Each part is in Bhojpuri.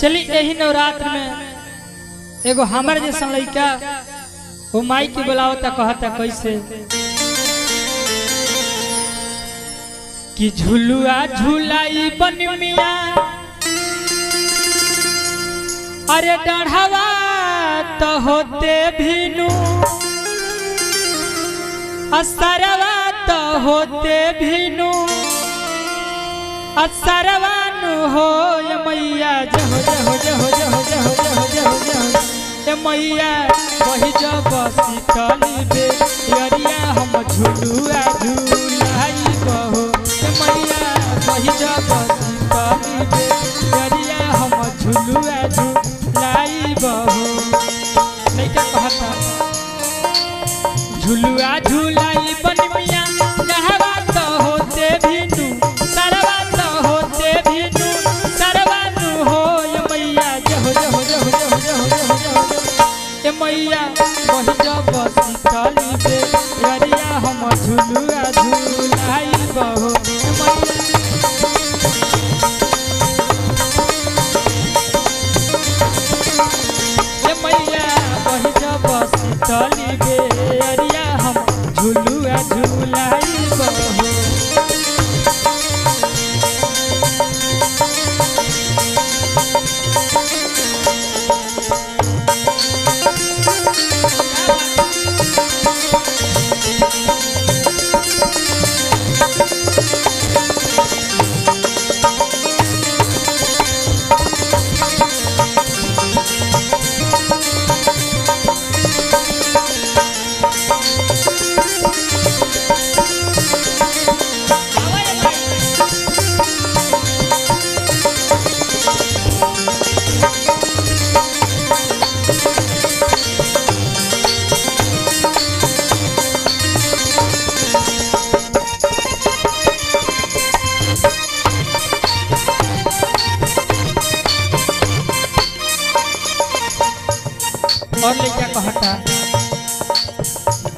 चली यही नवरात्र में एगो हमारे जैसा लड़का वो माई की बुलावता कहता कैसे कि झुलुआ झुलाई बन मिया अरे डढ़ावा तो होते भीनू असरवा तो होते भीनू असरवानु हो ये मैया जहो जहो जहो जहो जहो जहो जहो जहो ये मैया वही जब शीतली बे यरिया हम झुलुआ झुलाई बहो ये मैया वही जब शीतली बे यरिया हम झुलुआ झुलाई बहो नहीं क्या कहता झुलुआ झुलाई बन मिया नहवा तो होते भीनू सरवा तो होते भीनू सरवानु हो ये मैया जहो जहो जहो जहो जहो जहो जहो ये मैया वही जब शीतली बे यरिया हम झुलुआ झुलाई बहो ये मैया वही जब शीतली बे यरिया हम झुलुआ झुलाई बहो और क्या कहता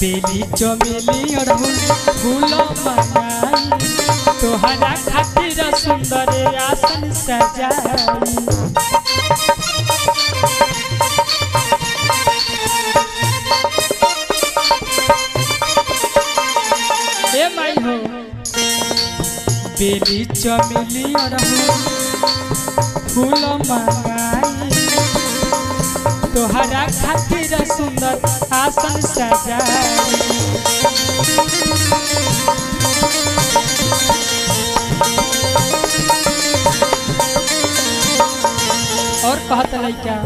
बेली चमेली और फूल मंगाई तोहरा खातिर सुंदर आसन सजाई ए माई हो बेली चमेली और फूल मंगाई तोहरा खातिर सुंदर आसन सजाई और कहता लइका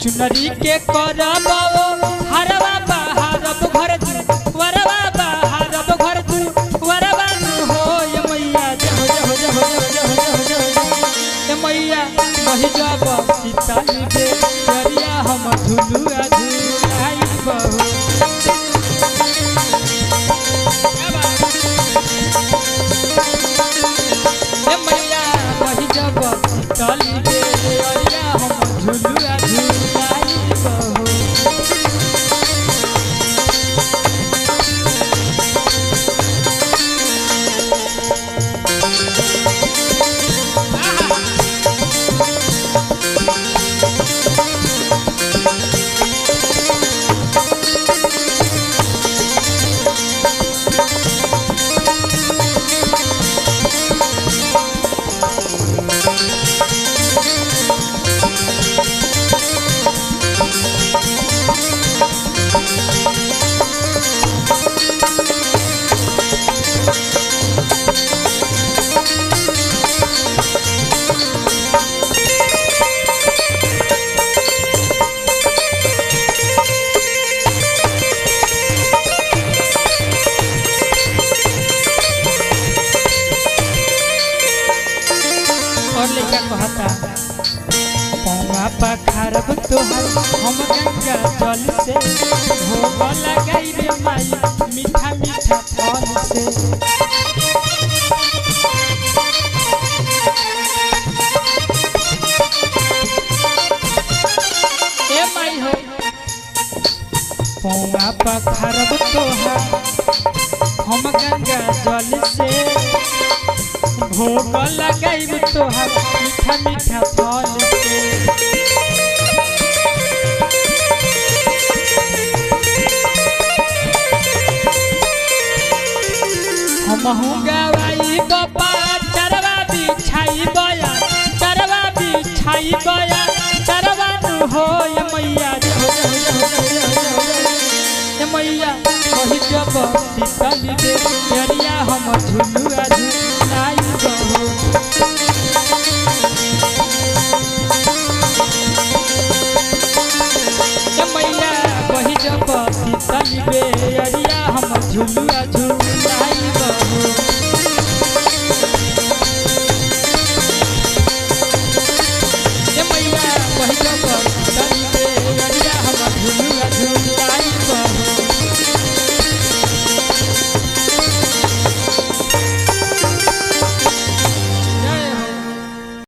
चुनरी के करब हरवा बहारब घर वरवा बहारब घर वरवा हो ये मैया जहो जहो जहो जहो जहो जहो जहो ये मैया वही जब शीतली बे यरिया हम झुलुआ झुलाई बहो ये मैया वही जब शीतली बे यरिया हम झुलुआ झुलाई बहो कहता पौवा पखारब तोहर हम गंगा जल से भोग लगाई रे माई मीठा मीठा फल से ए माई हो पौवा पखारब तोहर हम गंगा जल से भोग लगाई तोहर मीठा मीठा फल के हमहू गवाई बाबा चरवा बिछाई बया चरवा बिछाई बया चरवा नु हो ये मैया ये मैया कही जब शीतल दे